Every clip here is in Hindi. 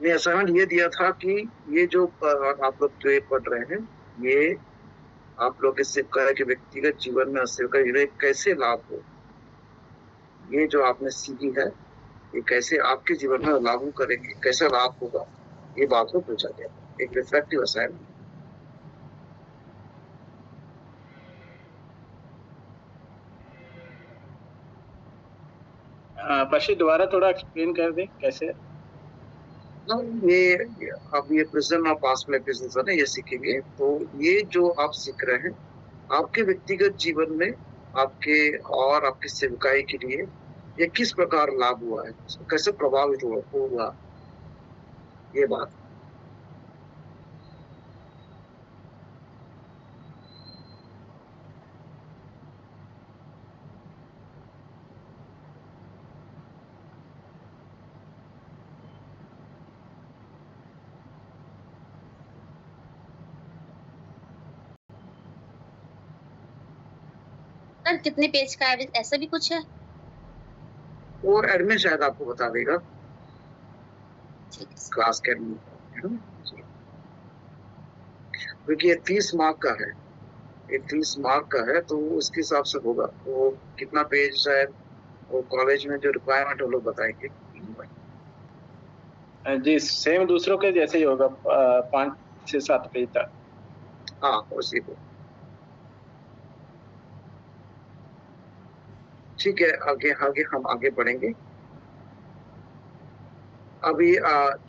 ने असाइनमेंट ये दिया था कि ये जो आप लोग जो ये पढ़ रहे हैं, ये आप लोग इससे कहे कि व्यक्तिगत जीवन में अस्वीकार कैसे लाभ हो, ये जो आपने सीखी है ये कैसे आपके जीवन में लागू करेंगे, कैसे लाभ होगा, ये बात को पूछा गया, एक रिफ्लेक्टिव असाइनमेंट। पशी दोबारा थोड़ा एक्सप्लेन कर दें कैसे। ये अब ये प्रिज्म ऑफ पास्ट लाइफ है ना, ये सीखेंगे। तो ये जो आप सीख रहे हैं आपके व्यक्तिगत जीवन में, आपके और आपकी सेवकाई के लिए ये किस प्रकार लाभ हुआ है, कैसे प्रभावित हुआ ये बात। सर कितने पेज का है, ऐसा भी कुछ है? वो एडमिन शायद आपको बता देगा क्लास के एडमिन, क्योंकि ये 30 मार्क का है, ये 30 मार्क का है तो उसके हिसाब से होगा। वो कितना पेज शायद वो कॉलेज में जो रिक्वायरमेंट वो लोग बताएंगे। जी सेम दूसरों के जैसे ही होगा, 5 से 7 पेज तक। हाँ उसी को। ठीक है, आगे आगे हम आगे बढ़ेंगे। अभी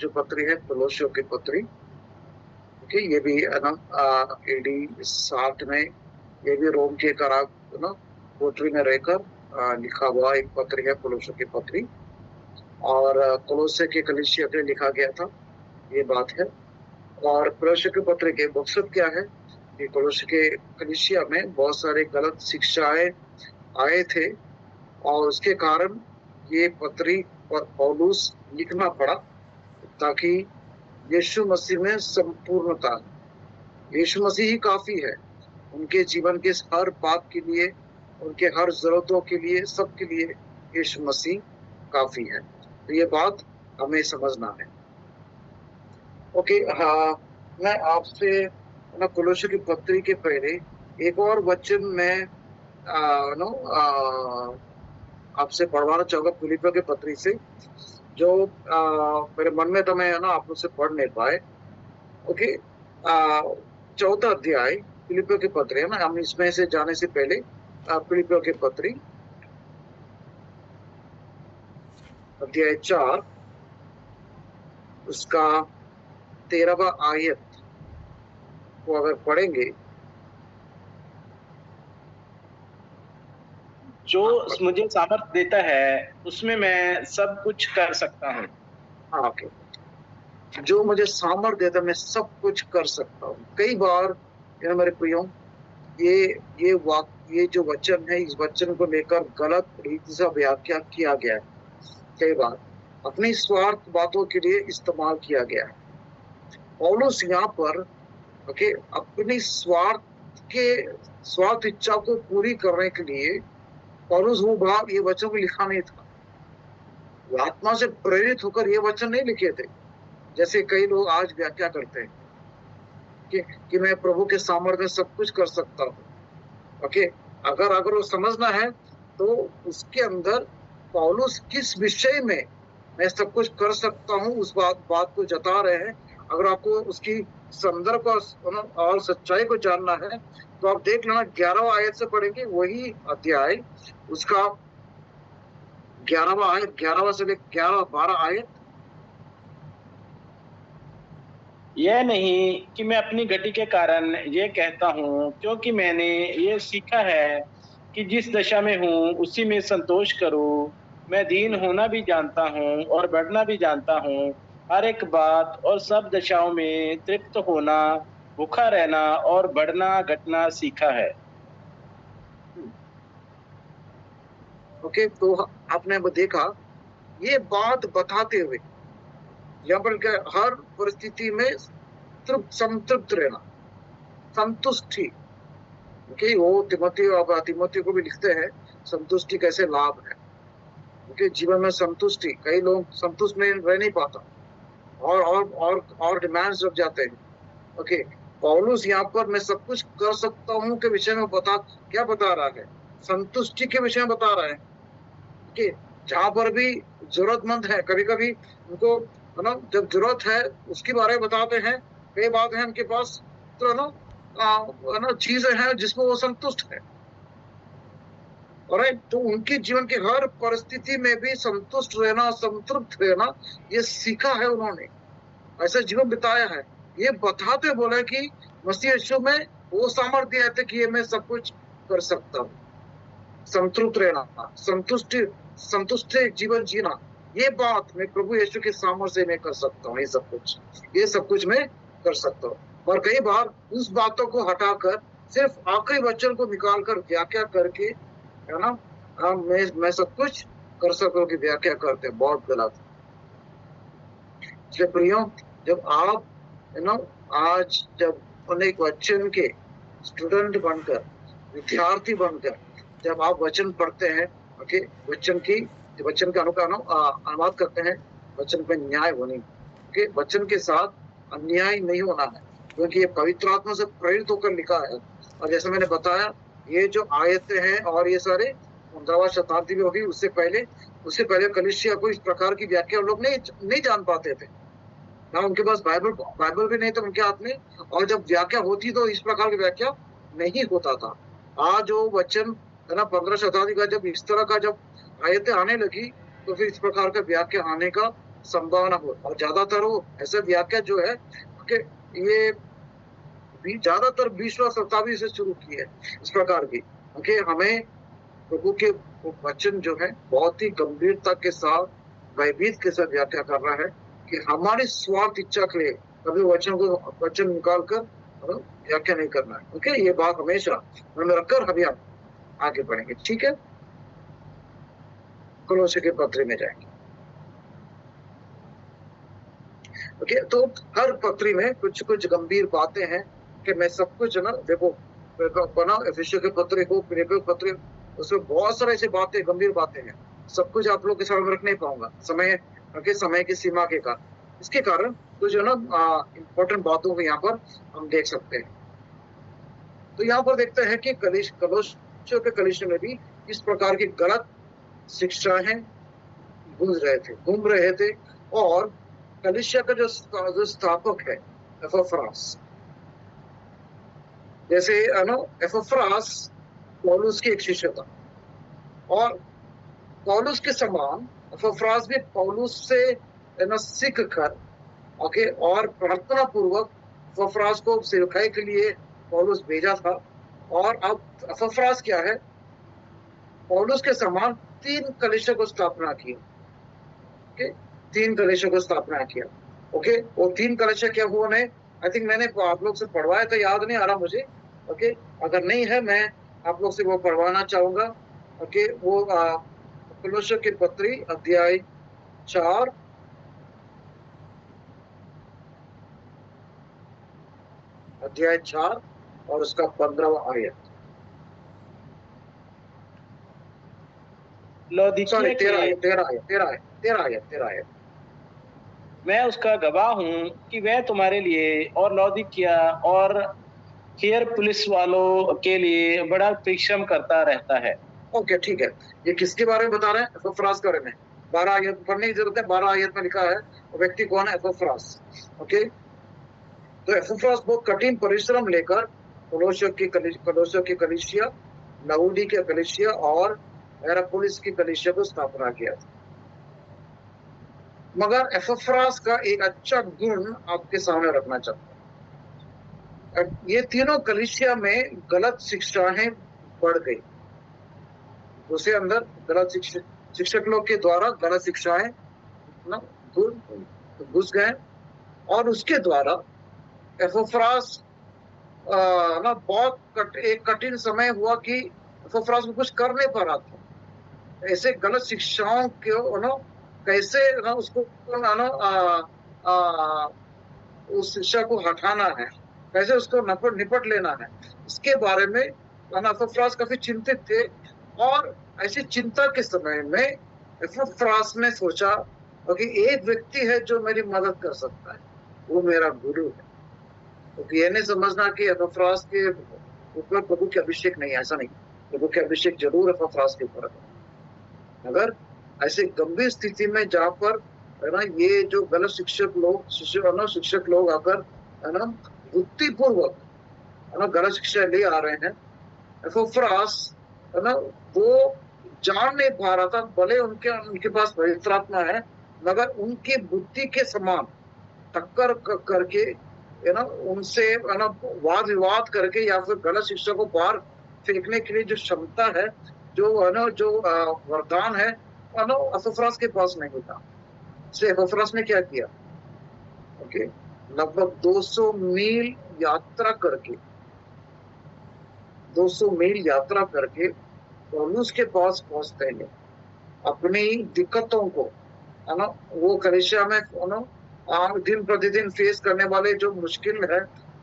जो पत्री है कोलोसियों की पत्री, ये भी है ना एडी 60 में, ये भी रोम के करार ना कोटरी में रहकर लिखा हुआ एक पत्री है कोलोसियों की पत्री। और कोलोसे के कलीसिया के लिए लिखा गया था, ये बात है। और कोलोसियों की पत्री के मकसद क्या है कि कोलोसे के कलीसिया में बहुत सारे गलत शिक्षाएं आए थे और उसके कारण ये पत्री और पौलुस लिखना पड़ा, ताकि यीशु मसीह में संपूर्णता, यीशु मसीह ही काफी है उनके जीवन के हर बात के लिए, उनके हर जरूरतों के लिए, सबके लिए यीशु मसीह काफी है। तो ये बात हमें समझना है। ओके, हाँ, मैं आपसे ना कोलोसे की पत्री के पहले एक और वचन में आपसे पढ़वाना चाहूंगा फिलिपियों के पत्री से, जो मेरे मन में तो मैं ना आप लोग से पढ़ नहीं पाए। ओके, 14 अध्याय फिलिपियों के पत्री है ना, हम इसमें से जाने से पहले फिलिपियों के पत्री अध्याय 4 उसका 13वां आयत को अगर पढ़ेंगे, जो मुझे सामर्थ देता है उसमें मैं सब कुछ कर सकता हूँ। हाँ, ओके, जो मुझे सामर्थ देता मैं सब कुछ कर सकता हूँ। कई बार मेरे प्रियो ये जो वचन है, इस वचन को लेकर गलत रीति से व्याख्या किया गया है, कई बार अपनी स्वार्थ बातों के लिए इस्तेमाल किया गया है। पौलुस यहाँ पर अपनी स्वार्थ इच्छा को पूरी करने के लिए पौलुस वो भाव ये वचन को लिखा नहीं था, वो आत्मा से प्रेरित होकर ये वचन नहीं लिखे थे, जैसे कई लोग आज व्याख्या करते हैं कि मैं प्रभु के सामर्थ्य में सब कुछ कर सकता हूँ। ओके, अगर वो समझना है तो उसके अंदर पौलुस किस विषय में मैं सब कुछ कर सकता हूँ उस बात को जता रहे हैं। अगर आपको उसकी संदर्भ और सच्चाई को जानना है तो आप देख लेना 11वां आयत से पढ़ेंगे, वही अध्याय उसका 11वां आयत, 11वां से लेकर 11-12 आयत। यह नहीं कि मैं अपनी गति के कारण ये कहता हूँ, क्योंकि मैंने ये सीखा है कि जिस दशा में हूँ उसी में संतोष करूँ। मैं दीन होना भी जानता हूँ और बढ़ना भी जानता हूँ। हर एक बात और सब दशाओं में तृप्त होना, भूखा रहना और बढ़ना घटना सीखा है। ओके, तो आपने वो देखा, ये बात बताते हुए यहाँ पर हर परिस्थिति में संतृप्त रहना, संतुष्टि। ओके, वो तिमोथी को भी लिखते हैं संतुष्टि कैसे लाभ है। ओके, जीवन में संतुष्टि, कई लोग संतुष्ट में रह नहीं पाता और डिमांड्स रख जाते हैं। ओके, पौलुस यहाँ पर मैं सब कुछ कर सकता हूँ के विषय में क्या बता रहा है? संतुष्टि के विषय में बता रहा है कि जहां पर भी जरूरतमंद है, कभी कभी उनको है ना, जब जरूरत है उसके बारे में बताते हैं। कई बात है उनके पास, तो है ना चीजें हैं जिसमें वो संतुष्ट है। और तो उनके जीवन के हर परिस्थिति में भी संतुष्ट रहना, संतृप्त रहना, ये सीखा है उन्होंने, ऐसा जीवन बिताया है। ये बताते बोले कि मसीह यीशु में वो सामर्थ्य है कि ये मैं सब कुछ कर सकता हूँ। संतृप्त रहना, संतुष्ट जीवन जीना, ये बात मैं प्रभु यीशु के सामर्थ्य से मैं कर सकता हूँ। ये सब कुछ मैं कर सकता हूँ। और कई बार उस बातों को हटाकर सिर्फ आखिरी वचन को निकालकर व्याख्या करके, है ना, मैं सब कुछ कर सकूं की व्याख्या करते हैं, बहुत गलत। इसलिए प्रियो, जब आप है ना आज जब अनेक वचन के स्टूडेंट बनकर, विद्यार्थी बनकर जब आप वचन पढ़ते हैं, ओके, वचन का अनुवाद करते हैं, वचन पे न्याय होनी, ओके, वचन के साथ अन्याय नहीं होना है, क्योंकि ये पवित्र आत्मा से प्रेरित होकर लिखा है। और जैसे मैंने बताया, ये जो आयतें हैं और ये सारे 15वीं शताब्दी में होगी, उससे पहले कलीसिया को इस प्रकार की व्याख्या लोग नहीं जान पाते थे ना, उनके पास बाइबल भी नहीं था उनके हाथ में, और जब व्याख्या होती तो इस प्रकार की व्याख्या नहीं होता था। आज जो वचन है ना 15 शताब्दी का जब इस तरह का जब आयतें आने लगी, तो फिर इस प्रकार का व्याख्या आने का संभावना हो। और ज्यादातर वो ऐसे व्याख्या जो है कि ये भी ज्यादातर 20वीं शताब्दी से शुरू की है इस प्रकार की, क्योंकि हमें प्रभु के वचन जो है बहुत ही गंभीरता के साथ, भयभीत के साथ व्याख्या कर रहा है कि हमारी स्वार्थ इच्छा के लिए कभी वचन निकाल कर व्याख्या नहीं करना है। ओके, ये बात हमेशा मन में रखकर हम आगे बढ़ेंगे। ठीक है, कोलोसे के पत्री में जाएंगे। ओके, तो हर पत्री में कुछ गंभीर बातें हैं कि मैं सब कुछ है ना, देखो बना एफिसियों के पत्र को, फिलिपियों के पत्र, उसमें बहुत सारे ऐसी बातें, गंभीर बातें हैं। सब कुछ आप लोग के सामने रख नहीं पाऊंगा, समय की सीमा के कारण। इसके कारण तो जो ना इंपॉर्टेंट बातों को यहाँ पर हम देख सकते हैं। तो यहाँ पर देखते हैं कि कलोसियों के कलीसिया में भी इस प्रकार की गलत शिक्षाएं घूम रहे थे। और कलीसिया का जो स्थापक है एपफ्रास, जैसे एपफ्रास पौलुस की एक शिष्य था, और पौलुस के समान एपफ्रास भी पौलुस से सीख कर, ओके, और प्रार्थना पूर्वक एपफ्रास को सेवकाई के लिए पौलुस भेजा था। और अब एपफ्रास क्या है, पौलुस के समान 3 कलीसिया को स्थापना की, ओके, 3 कलीसिया को स्थापना किया। ओके, वो 3 कलीसिया क्या हुआ ने, आई थिंक मैंने आप लोग से पढ़वाया था, याद नहीं आ रहा मुझे। ओके, अगर नहीं है मैं आप लोग से वो पढ़वाना चाहूंगा। ओके, वो कलोसियों की पत्री अध्याय 4 और उसका 15वां आयत, तेरह आयत। मैं उसका गवाह हूँ कि वह तुम्हारे लिए और लौदीकिया और हियरपुलिस वालों के लिए बड़ा परिश्रम करता रहता है। ओके, ठीक है, ये किसके बारे में बता रहे हैं? एपफ्रास के बारे में। 12 आयत पढ़ने की जरूरत है, 12 आयत में लिखा है वो व्यक्ति कौन है, एपफ्रास। ओके, तो एपफ्रास बहुत कठिन परिश्रम लेकर कलोसियों की कलीसिया, लउदी के कलीसिया और हियरपुलिस की कलीसिया को स्थापना किया था। मगर एपफ्रास का एक अच्छा गुण आपके सामने रखना चाहता हूं। ये तीनों कलीसिया में गलत शिक्षाएं बढ़ गई, उसके अंदर गलत शिक्षक लोग के द्वारा गलत शिक्षाएं ना घुस गए, और उसके द्वारा एपफ्रास ना बहुत एक कठिन समय हुआ कि एपफ्रास को कुछ कर नहीं पा रहा था। ऐसे गलत शिक्षाओं को ना कैसे ना उसको उस शिक्षा को हटाना है, कैसे उसको निपट लेना है, इसके बारे में एपफ्रास काफी चिंतित थे। और ऐसी चिंता के समय में एपफ्रास ने सोचा क्योंकि एक व्यक्ति है जो मेरी मदद कर सकता है, वो मेरा गुरु है। क्योंकि ये नहीं समझना कि एपफ्रास के ऊपर प्रभु के अभिषेक नहीं, ऐसा नहीं। प्रभु के अभिषेक जरूर एपफ्रास के ऊपर है, मगर ऐसे गंभीर स्थिति में जहाँ पर है ना, ये जो गलत शिक्षक लोग अगर है ना बुद्धिपूर्वक है ना गलत शिक्षा ले आ रहे हैं, एपफ्रास है ना वो जान नहीं पा रहा था, भले उनके पास पवित्र आत्मा है, मगर उनकी बुद्धि के समान टक्कर करके है ना उनसे है ना वाद विवाद करके या फिर गलत शिक्षा को बाहर फेंकने के लिए जो क्षमता है, जो है ना जो वरदान है ना, एपफ्रास के पास नहीं था। इसलिए एपफ्रास ने क्या किया, ओके, लगभग 200 मील यात्रा करके पौलुस के पहुंचते हैं, अपनी दिक्कतों को है ना, वो कलीसिया में है ना दिन प्रतिदिन फेस करने वाले जो मुश्किल है,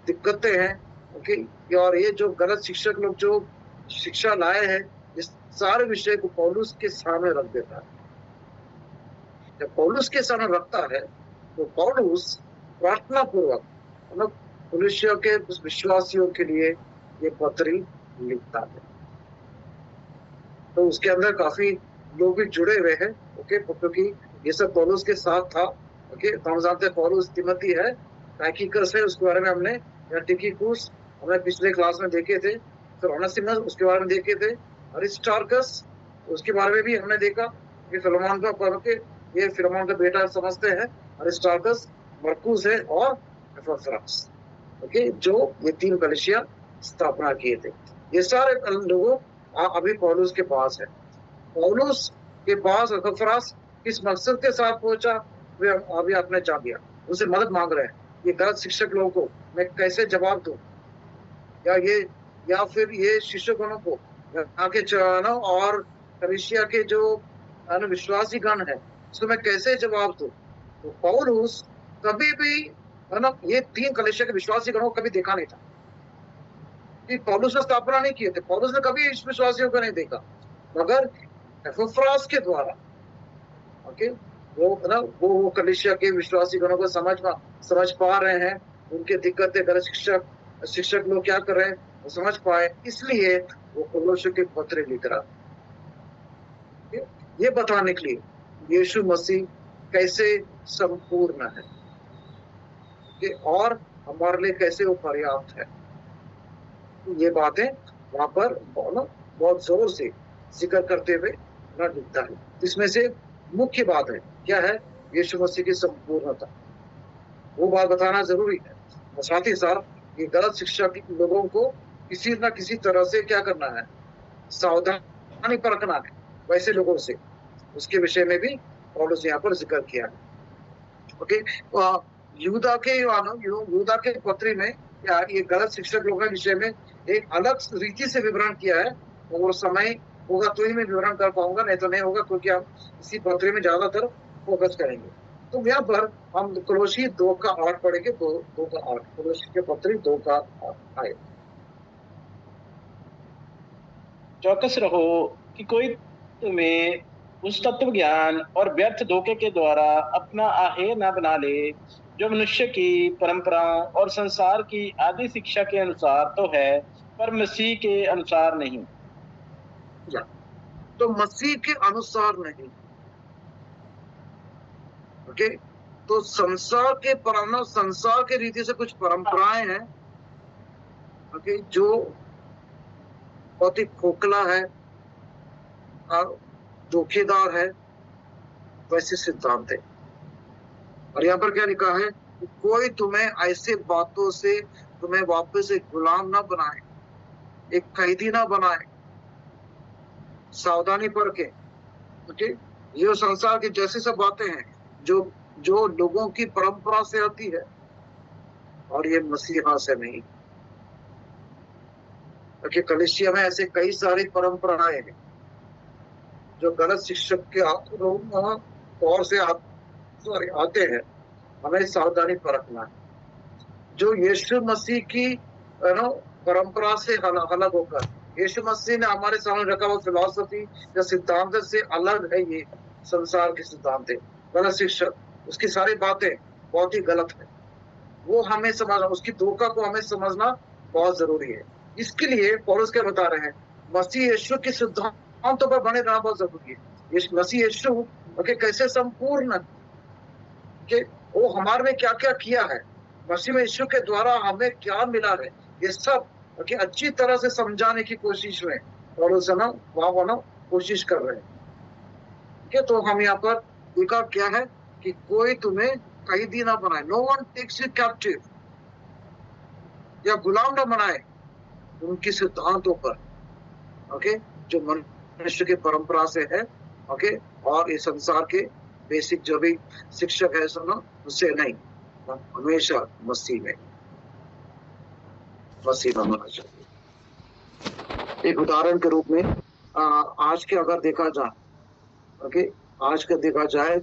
दिक्कतें हैं, ओके, और ये जो गलत शिक्षक लोग जो शिक्षा लाए हैं, इस सारे विषय को पौलुस के सामने रख देता है। जब पौलुस के सामने रखता है तो पौलुस प्रार्थना पूर्वक है ना कलीसिया के विश्वासियों के लिए ये पत्री लिखता है। तो उसके अंदर काफी लोग भी जुड़े हुए हैं, ओके, क्योंकि ये सब पौलुस के साथ था, ओके। तो हम जानते हैं पौलुस तिमोथी है, टाइकिकस है, उसके बारे में हमने, या टिकिकुस हमने पिछले क्लास में देखे थे, फिर ओनेसिमस उसके बारे में देखे थे, अरिस्टार्कस उसके बारे में भी हमने देखा कि फिलेमोन का पढ़ के ये फिलेमोन का बेटा समझते हैं, अरिस्टार्कस, मरकुस है और एपफ्रास, ओके, जो ये 3 कलीसिया स्थापना किए थे। ये सारे लोगों अभी पौलुस के पास है। पौलुस के पास एपफ्रास किस मकसद के साथ पहुंचा, वे अभी आपने जान लिया। उनसे मदद मांग रहे हैं, ये गलत शिक्षक लोगों को मैं कैसे जवाब दूं, या फिर ये शिष्यगणों को आगे चलाना और कलीसिया के जो विश्वासी गण है उसको मैं कैसे जवाब दूं। तो पौलुस कभी भी है ना ये 3 कलीसिया के विश्वासी गणों को कभी देखा नहीं था, कि पौलुस ने स्थापना नहीं किए थे, पौलुस ने कभी इस विश्वासियों को नहीं देखा, मगर एपफ्रास के द्वारा, ओके, वो ना वो कलीसिया के विश्वासी गणों को समझ पा रहे हैं, उनके दिक्कतें गलत शिक्षक लोग क्या कर रहे हैं वो समझ पाए, इसलिए वो कोलोसियों के पत्र लिख रहा, ये बताने के लिए यीशु मसीह कैसे संपूर्ण है, और हमारे लिए कैसे वो पर्याप्त है। ये बातें वहां पर बहुत जोर से जिक्र करते हुए न लिखता है। इसमें से मुख्य बात है क्या है, यीशु मसीह की संपूर्णता, वो बात बताना जरूरी है। और साथ ही साथ ये गलत शिक्षा के लोगों को किसी न किसी तरह से क्या करना है, सावधानी परखना है वैसे लोगों से, उसके विषय में भी पौलुस यहाँ पर जिक्र किया है। ओके, यूदा के पत्री में या ये गलत शिक्षक लोगों के विषय में एक अलग रीति से विवरण किया है, और समय होगा तो ही मैं विवरण कर पाऊंगा, नहीं तो नहीं होगा, क्योंकि हम इसी पत्र में ज्यादातर फोकस करेंगे। तो यहाँ पर हम कोलोसी 2:8 पढ़ेंगे, 2:8 कोलोसी के पत्र 2:8 आए। चौकस रहो कि कोई तुम्हें उस तत्व ज्ञान और व्यर्थ धोखे के द्वारा अपना आहेर न बना ले, जो मनुष्य की परंपराओं और संसार की आदि शिक्षा के अनुसार तो है, पर मसीह के अनुसार नहीं। तो मसीह के अनुसार नहीं, ओके। तो संसार के रीति से कुछ परंपराएं हैं, ओके, जो बहुत ही खोखला है और धोखेदार है, वैसे सिद्धांत है। और यहाँ पर क्या लिखा है कि कोई तुम्हें ऐसे बातों से तुम्हें वापस एक गुलाम ना बनाए, एक कैदी ना बनाए, सावधानी पर के, ओके। ये संसार की जैसी सब बातें हैं जो लोगों की परंपरा से आती है, और ये मसीहा से नहीं। ओके, कलीसिया में ऐसे कई सारी परंपराएं हैं जो गलत शिक्षक के तौर से आते हैं, हमें सावधानी परखना है। जो यीशु मसीह की परंपरा से अलग होकर यीशु मसीह ने हमारे सामने रखा हुआ फिलॉसफी या सिद्धांत से अलग है, ये संसार के सिद्धांत है, गलत शिक्षक, उसकी सारी बातें बहुत ही गलत है, वो हमें समझना, उसकी धोखा को हमें समझना बहुत जरूरी है। इसके लिए पौलुस क्या बता रहे हैं, मसीह यीशु के सिद्धांतों पर बने रहना बहुत जरूरी है। मसीह यीशु ओके कैसे संपूर्ण कि वो हमारे में क्या क्या किया है, मसीह में यीशु के द्वारा हमें क्या मिला है, ये सब ओके अच्छी तरह से समझाने की कोशिश में पौलुस ना वहां ना कोशिश कर रहे हैं। ठीक, तो हम यहाँ पर देखा क्या है कि कोई तुम्हें कैदी ना बनाए, no one takes you captive, या गुलाम ना बनाए उनकी सिद्धांतों पर, ओके, जो मनुष्य की परंपरा से है, ओके, और इस संसार के बेसिक जो भी शिक्षक है सुनो उससे नहीं, हमेशा मसीह में होना चाहिए। एक उदाहरण के रूप में आज के अगर देखा जाए, ओके, आज का देखा जाए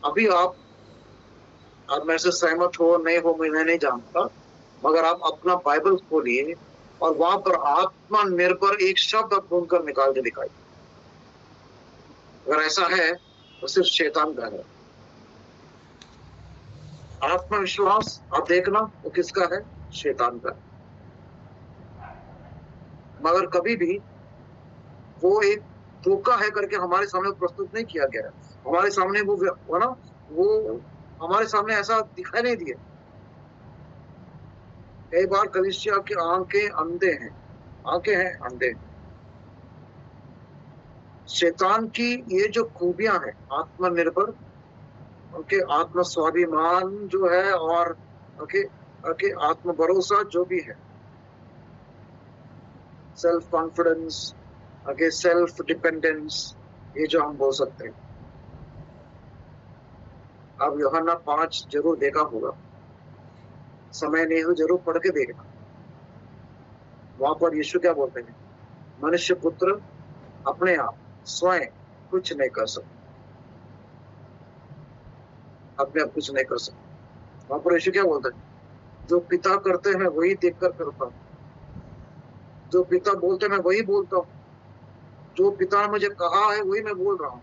अभी आप मेरे से सहमत हो नहीं हो मैं नहीं जानता, मगर आप अपना बाइबल खोलिए और वहां पर आत्मनिर्भर एक शब्द आप ढूंढकर निकाल के दिखाइए। अगर ऐसा है तो सिर्फ शैतान का है। आत्मविश्वास आप देखना वो किसका है, शैतान का। मगर कभी भी वो एक धोखा है करके हमारे सामने प्रस्तुत नहीं किया गया है, हमारे सामने वो ना वो हमारे सामने ऐसा दिखाई नहीं दिया। कई बार कलीसिया की आंखें अंधे हैं, आंखें हैं अंधे। शैतान की ये जो खूबियां हैं, आत्मनिर्भर, उनके आत्म स्वाभिमान जो है, और उनके आत्म भरोसा जो भी है, सेल्फ कॉन्फिडेंस, सेल्फ डिपेंडेंस, ये जो हम बोल सकते हैं। अब यूहन्ना 5 जरूर देखा होगा, समय नहीं हो जरूर पढ़ के देखना। वहां पर यीशु क्या बोलते हैं, मनुष्य पुत्र अपने आप स्वयं कुछ नहीं कर सकता, अपने आप कुछ नहीं कर सकता। वहां पर यीशु क्या बोलते हैं, जो पिता करते हैं वही देखकर करता हूं, जो पिता बोलते हैं मैं वही बोलता हूँ, जो पिता ने मुझे कहा है वही मैं बोल रहा हूँ,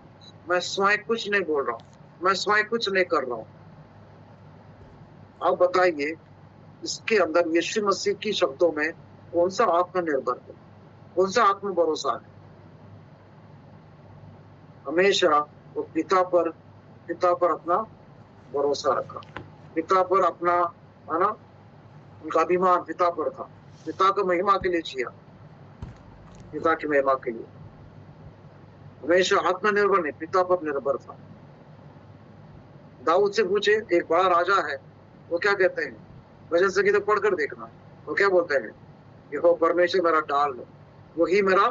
मैं स्वयं कुछ नहीं बोल रहा हूँ, मैं स्वयं कुछ नहीं कर रहा हूँ। आप बताइए इसके अंदर यीशु मसीह की शब्दों में कौन सा आत्मनिर्भर है, कौन सा आत्म भरोसा है? हमेशा वो पिता पर अपना भरोसा रखा, पिता पर अपना, है ना, उनका अभिमान पिता पर था, पिता को महिमा के लिए जिया, पिता की महिमा के लिए। हमेशा आत्मनिर्भर नहीं, पिता पर निर्भर था। दाऊद से पूछे, एक बड़ा राजा है, वो क्या कहते हैं, वजन से तो पढ़कर देखना, वो क्या बोलते हैं, यहोवा परमेश्वर मेरा ढाल है, वही मेरा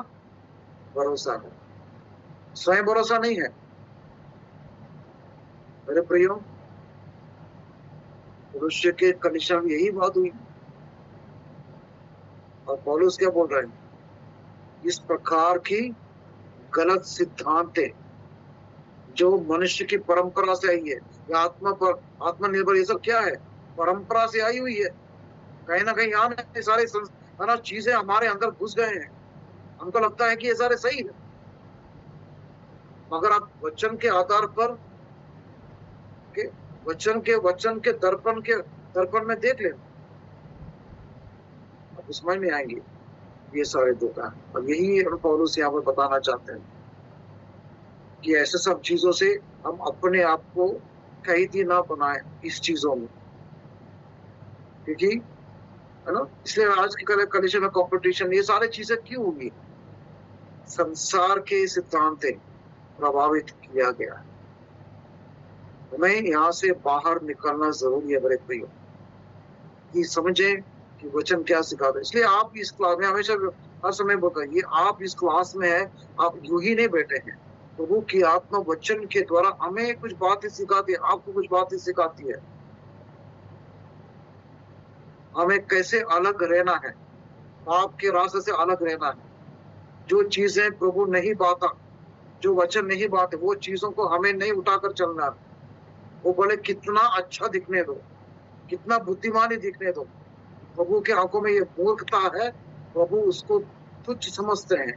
भरोसा है। स्वयं भरोसा नहीं है मेरे प्रियो। मनुष्य के कलीसिया में यही बात हुई, और पौलुस क्या बोल रहे हैं, इस प्रकार की गलत सिद्धांतें जो मनुष्य की परंपरा से आई है, या आत्मनिर्भर, ये सब क्या है, परंपरा से आई हुई है। कहीं ना कहीं यहाँ सारे ना चीजें हमारे अंदर घुस गए हैं, हमको लगता है कि ये सारे सही है, मगर आप वचन के आधार पर वचन के दर्पण में देख ले, आप समझ में आएंगे ये सारे धोखा है। और यही पौलुस यहाँ पर बताना चाहते हैं कि ऐसे सब चीजों से हम अपने आप को कैदी ना बनाए इस चीजों में, क्योंकि है ना, इसलिए आज की कलीसिया में कंपटीशन, ये सारी चीजें क्यों होगी, संसार के सिद्धांत प्रभावित किया गया है। हमें यहाँ से बाहर निकलना जरूरी है मेरे प्रियो, कि समझें कि वचन क्या सिखाता है। इसलिए आप इस क्लास में हमेशा हर समय बताइए, आप इस क्लास में है, आप यूं ही नहीं बैठे हैं, प्रभु की आत्मा वचन के द्वारा हमें कुछ बातें सिखाती है, आपको कुछ बातें सिखाती है, हमें कैसे अलग रहना है, पाप के रास्ते से अलग रहना है, जो चीजें प्रभु नहीं बाता, जो वचन नहीं बाते, वो चीजों को हमें नहीं उठाकर चलना। वो बोले कितना अच्छा दिखने दो, कितना बुद्धिमानी दिखने दो, प्रभु के आंखों में ये मूर्खता है, प्रभु उसको तुच्छ समझते हैं,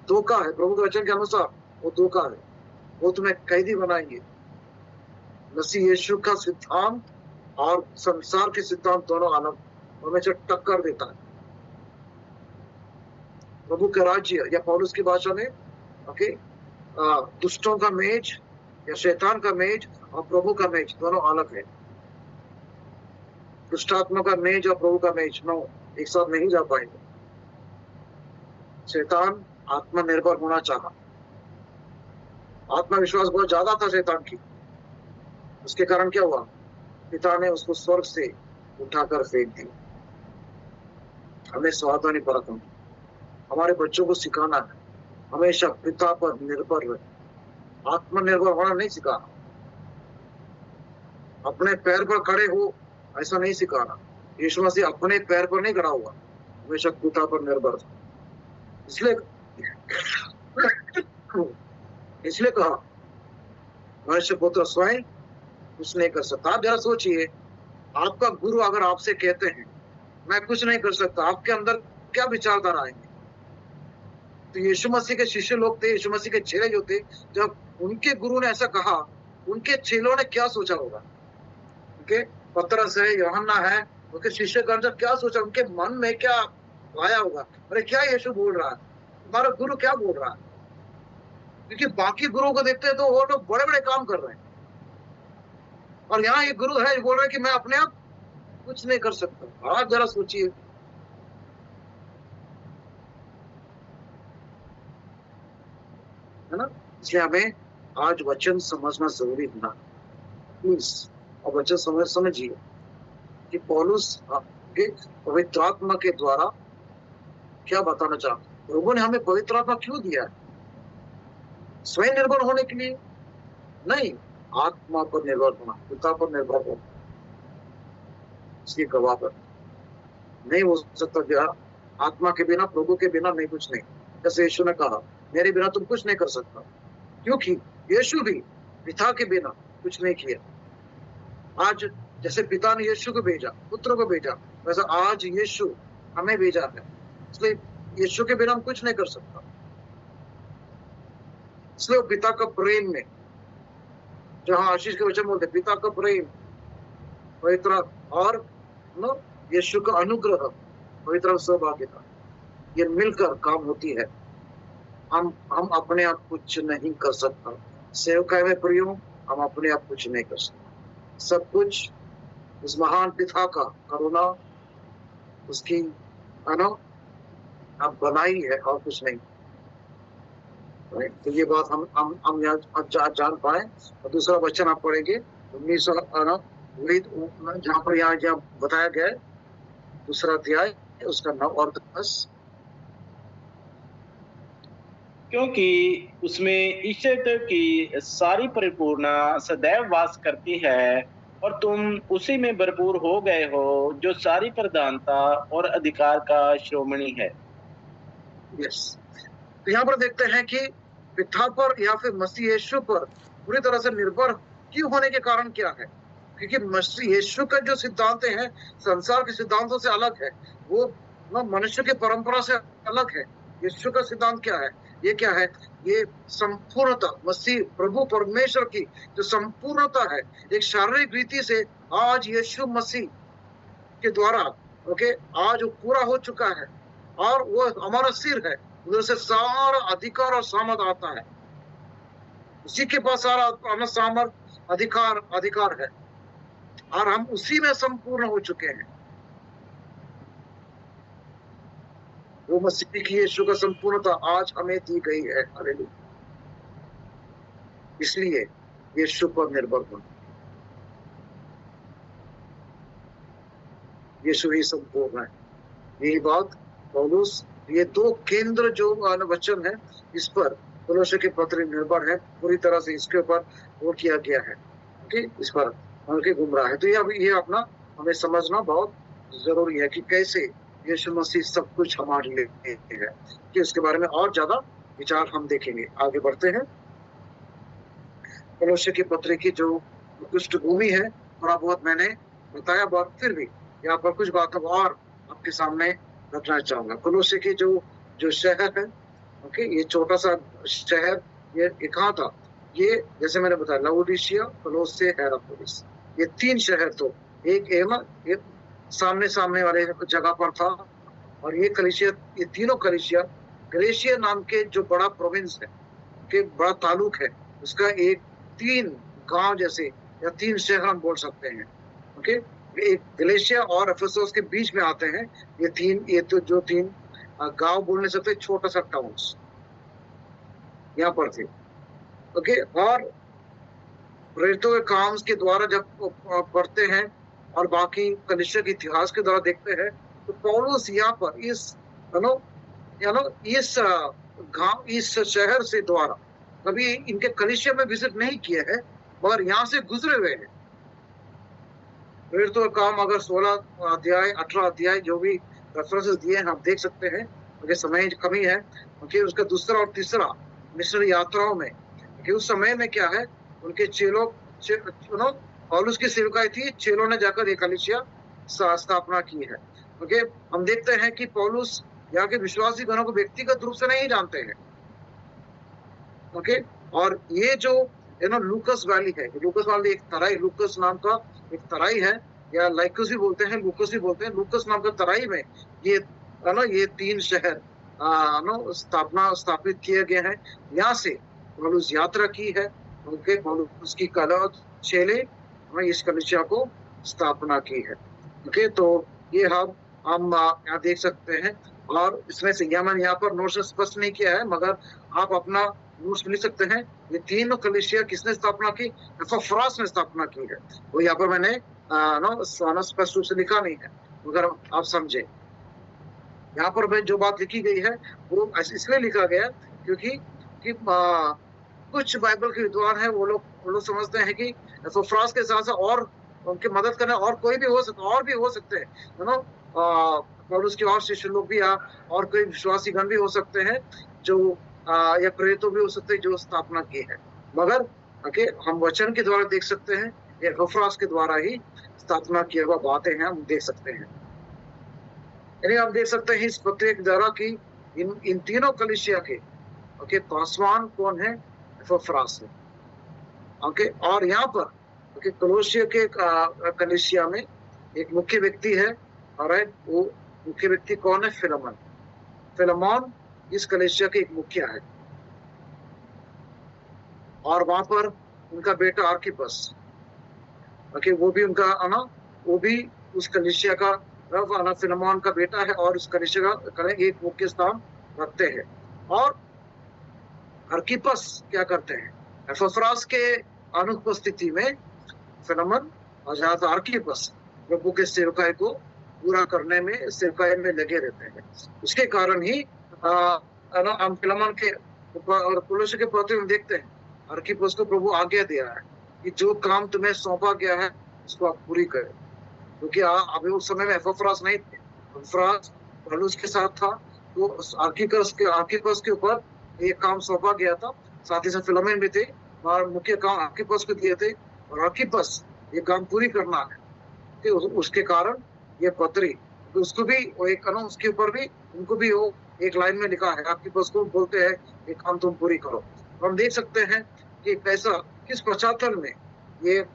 धोखा है। प्रभु के वचन के अनुसार वो धोखा है, वो तुम्हें कैदी बनाएंगे। मसीह यीशु का सिद्धांत और संसार के सिद्धांत दोनों अलग, हमेशा टक्कर देता है। प्रभु का राज्य या पौलुस की भाषा में ओके, दुष्टों का मेज या शैतान का मेज और प्रभु का मेज दोनों अलग है। दुष्टात्मा का मेज और प्रभु का मेज नो एक साथ नहीं जा पाएंगे। शैतान आत्मनिर्भर होना चाहा, आत्मविश्वास बहुत ज्यादा था शैतान की। उसके कारण क्या हुआ? पिता ने उसको स्वर्ग से उठाकर फेंक दिया। हमें सावधानी बरतना, हमारे बच्चों को सिखाना है हमेशा पिता पर निर्भर रहे, आत्मनिर्भर होना नहीं सिखाना, अपने पैर पर खड़े हो ऐसा नहीं सिखाना। यीशु मसीह अपने पैर पर नहीं खड़ा हुआ, हमेशा पिता पर निर्भर था। इसलिए कहा मनुष्य पुत्र स्वयं कुछ नहीं कर सकता। आप जरा सोचिए, आपका गुरु अगर आपसे कहते हैं मैं कुछ नहीं कर सकता, आपके अंदर क्या विचारधारा आएंगे? तो यीशु मसीह के शिष्य लोग थे, यीशु मसीह के चेले जो थे, जब उनके गुरु ने ऐसा कहा, उनके चेलों ने क्या सोचा होगा? उनके पतरस है, यूहन्ना है, उनके शिष्य का अंदर क्या सोचा, उनके मन में क्या आया होगा? अरे क्या यीशु बोल रहा है, हमारा गुरु क्या बोल रहा है? क्योंकि बाकी गुरुओं को देखते हैं तो वो लोग बड़े बड़े काम कर रहे हैं, और यहाँ ये गुरु है बोल रहा है कि मैं अपने आप कुछ नहीं कर सकता। आप जरा सोचिए, है ना? इसलिए हमें आज वचन समझना जरूरी है, प्लीज। और वचन समझिए कि पौलुस के पवित्र आत्मा के द्वारा क्या बताना चाहता। प्रभु ने हमें पवित्र आत्मा क्यों दिया है? स्वयं निर्भर होने के लिए नहीं, आत्मा पर निर्भर होना, पिता पर निर्भर होना। इसलिए गवाह कर नहीं हो सकता कि आत्मा के बिना, प्रभु के बिना नहीं, कुछ नहीं। जैसे यीशु ने कहा मेरे बिना तुम कुछ नहीं कर सकता, क्योंकि यीशु भी पिता के बिना कुछ नहीं किया। आज जैसे पिता ने यीशु को भेजा, पुत्र को भेजा, वैसा आज यीशु हमें भेजा है। इसलिए यीशु के बिना हम कुछ नहीं कर सकता। इसलिए पिता का प्रेम में, जहां आशीष के वचन बोलते पिता का प्रेम, पवित्र और यीशु का अनुग्रह, पवित्र सहभागिता, ये मिलकर काम होती है। हम अपने आप कुछ नहीं कर सकता। सेवकाई में प्रियो, हम अपने आप कुछ नहीं कर सकते। सब कुछ उस महान पिता का करुणा, उसकी अब बनाई है और कुछ नहीं। तो ये बात हम यहाँ जान पाए। और दूसरा वचन आप पढ़ेंगे 19 जहाँ पर यहाँ बताया गया है, दूसरा अध्याय उसका 9 और 10। क्योंकि उसमें ईश्वर की सारी परिपूर्णता सदैव वास करती है, और तुम उसी में भरपूर हो गए हो, जो सारी प्रधानता और अधिकार का श्रोमणी है। यस, तो यहाँ पर देखते हैं कि पिता पर या फिर मसीह यीशु पर पूरी तरह से निर्भर क्यों होने के कारण क्या है? क्योंकि मसीह यीशु का जो सिद्धांत है संसार के सिद्धांतों से अलग है, वो मनुष्य की परंपरा से अलग है। यीशु का सिद्धांत क्या है? ये क्या है? ये संपूर्णता, मसीह प्रभु परमेश्वर की जो संपूर्णता है, एक शारीरिक रीति से आज यीशु मसीह के द्वारा ओके आज वो पूरा हो चुका है, और वो हमारा सिर है, उधर से सारा अधिकार और सामर्थ आता है। उसी के पास सारा सामर्थ अधिकार है, और हम उसी में संपूर्ण हो चुके हैं। वो मसीह की यीशु का संपूर्णता आज हमें दी गई है। हालेलुया। इसलिए यीशु पर निर्भर होना, यीशु ही संपूर्ण है। यही बात पौलुस, ये 2 केंद्र जो वचन है, इस पर कोलोसे के पत्र निर्भर है पूरी तरह से। इसके ऊपर वो किया गया है कि इस पर उनके गुमराह है। तो ये अपना हमें समझना बहुत जरूरी है कि कैसे यीशु मसीह सब कुछ हमारे लिए है। कि उसके बारे में और ज्यादा विचार हम देखेंगे। आगे बढ़ते हैं। कलोस्य की पत्री की जो पृष्ठभूमि है थोड़ा बहुत मैंने बताया, और फिर भी यहाँ पर कुछ बातों को और आपके सामने रखना चाहूंगा। कलोस्य की जो शहर है, ओके, ये छोटा सा शहर, ये कहाँ था? ये जैसे मैंने बताया, लाउडिशिया, कलोस्य, हिरापोलिस, ये 3 शहर तो एक सामने सामने वाले जगह पर था। और ये कलीसिया, ये तीनों कलीसिया गलेशिया नाम के जो बड़ा प्रोविंस है, के बड़ा तालुक है, उसका 3 गांव जैसे या 3 शहर हम बोल सकते हैं। ओके, एक गलेशिया और एफेसोस के बीच में आते हैं ये जो 3 गांव बोल नहीं सकते, छोटा सा टाउन्स यहाँ पर थे। ओके, और प्रेरितों के काम के द्वारा जब पढ़ते हैं और बाकी कलीसिया के इतिहास के द्वारा देखते हैं, तो पौलुस यहाँ पर इस शहर से द्वारा कभी इनके कलीसिया में विजिट नहीं किए हैं, मगर यहाँ से गुजरे हुए हैं। प्रेरितों का काम अगर 16 अध्याय 18 अध्याय जो भी रेफरेंसेस दिए हैं आप देख सकते हैं, क्योंकि समय कमी है। क्योंकि उसका दूसरा और तीसरा मिशनरी यात्राओं में, कि उस समय में क्या है, उनके चेलों पौलुस की सेवकाई थी, चेलों ने जाकर एक कलीसिया स्थापना की है। क्योंकि हम देखते हैं कि पौलुस यहाँ के विश्वासी गणों को व्यक्तिगत रूप से नहीं जानते हैं। ओके, और ये जो लूकस वैली है, लूकस वैली एक तराई, लूकस नाम का एक तराई है, या लाइकस भी बोलते हैं, लूकस भी बोलते हैं। लूकस नाम का तराई में ये 3 शहर स्थापित किए गए हैं। यहाँ से पौलुस यात्रा की है, उनके पौलुस की कला चेले इस कलीसिया को स्थापना की है। ओके, तो ये हम यहाँ देख सकते हैं। और इसमें से मैंने यहाँ पर नोट्स स्पष्ट नहीं किया है, मगर आप अपना नोट्स मिल सकते हैं। ये 3 कलीसिया किसने स्थापना की? एपफ्रास ने स्थापना की है। वो यहाँ पर मैंने स्पष्ट रूप से लिखा नहीं है, मगर आप समझे। यहाँ पर मैं जो बात लिखी गई है वो इसलिए लिखा गया क्योंकि कुछ बाइबल के विद्वान है, वो लोग समझते हैं कि एपफ्रास के साथ साथ और उनकी मदद करने और कोई भी हो सकते हैं, पौलुस के और शिष्य लोग भी और कोई विश्वासी गण भी हो सकते हैं, जो या प्रेरित भी हो सकते हैं जो स्थापना की है। मगर हम वचन के द्वारा देख सकते हैं, ये एपफ्रास के द्वारा ही स्थापना किया हुआ बातें हैं, हम देख सकते हैं। यानी आप देख सकते हैं इस पत्र के द्वारा कि इन तीनों कलीसिया के पासवान कौन है? एपफ्रास है। और यहाँ पर कलोसिया के कलीसिया में एक मुख्य व्यक्ति है, और वो मुख्य व्यक्ति कौन है? फिलेमोन इस कलीसिया के एक मुखिया है। और वहां पर उनका बेटा आर्किपस, वो भी वो भी उस कलीसिया का फिलेमोन का बेटा है, और उस कलीसिया का एक मुख्य स्थान रखते हैं। और आर्किपस क्या करते हैं? एपफ्रास के अनुपस्थिति में फिलेमोन और ज्यादा आर्किपस प्रभु के सेवकाई को पूरा करने में सेवकाई में लगे रहते हैं। उसके कारण ही हम फिलेमोन के और कलोसिया के पत्र में देखते हैं, आर्किपस को प्रभु आज्ञा दिया है कि जो काम तुम्हें सौंपा गया है उसको आप पूरी करें। क्योंकि अभी उस समय में एपफ्रास नहीं थे, एपफ्रास पौलुस के साथ था, तो आर्किपस के ऊपर ये काम सौंपा गया था। साथ ही साथ फिलेमोन भी थे, और मुख्य काम आर्किपस को दिए थे, और आर्किपस ये काम पूरी करना है। तो उसके कारण ये पत्री उसको भी उसके ऊपर भी उनको भी वो एक लाइन में लिखा है, आर्किपस को बोलते हैं ये काम तुम पूरी करो। हम देख सकते हैं कि कैसा किस पश्चातल में ये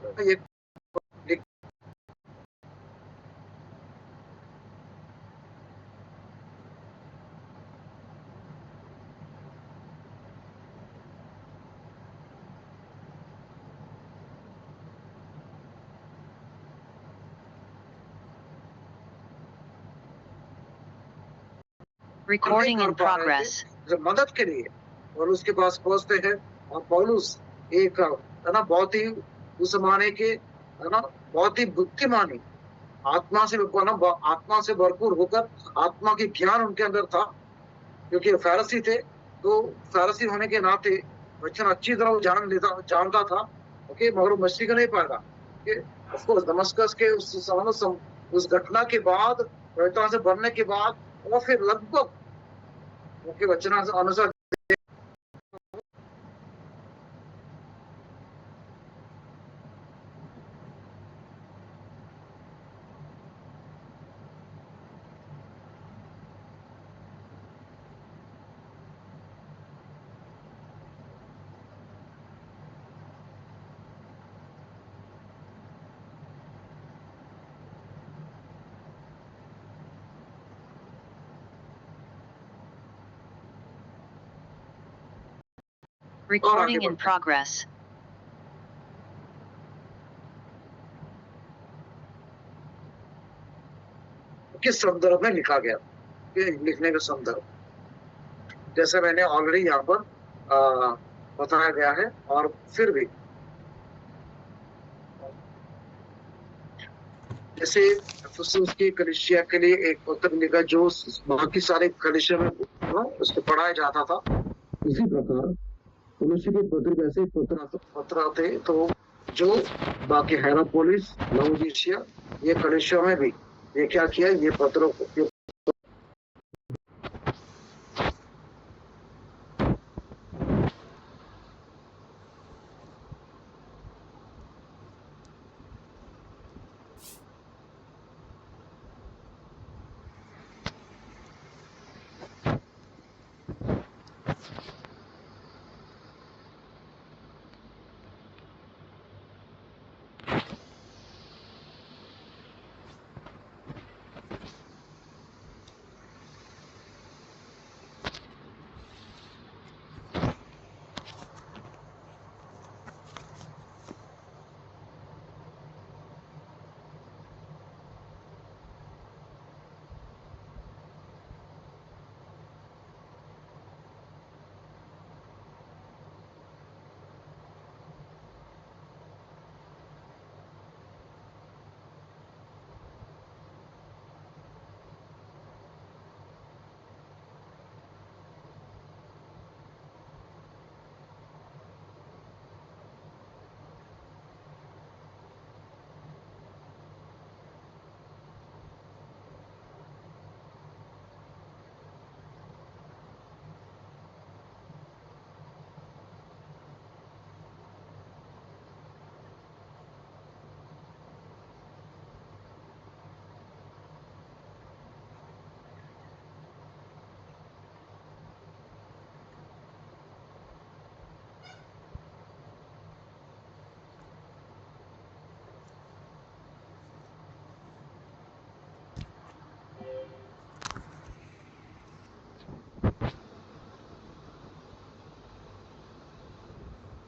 Recording in progress. मदद के लिए और उसके पास पहुंचते हैं। और पौलुस एक बहुत ही उस जमाने के बहुत ही बुद्धिमानी आत्मा से भरपूर होकर, आत्मा की ज्ञान उनके अंदर था, क्योंकि फैरसी थे, तो फैरसी होने के नाते वचन अच्छी तरह वो जानता था। मगर वो मसीह को नहीं पाएगा। दमस्कस के उस घटना के बाद पवित्र आत्मा से भरने के बाद और फिर लगभग उनके वचन अनुसार Recording in progress. किस संदर्भ में लिखा गया, ये लिखने का संदर्भ जैसे मैंने ऑलरेडी यहाँ पर बताया गया है। और फिर भी जैसे अफसुस की कलीसिया के लिए एक पत्र लिखा जो बाकी सारे कलीसिया में उसको पढ़ाया जाता था, इसी प्रकार कलीसिया के पत्र वैसे पत्र आते तो जो बाकी हेरापोलिस, लाउदीसिया, ये कलीसिया में भी ये क्या किया, ये पत्रों को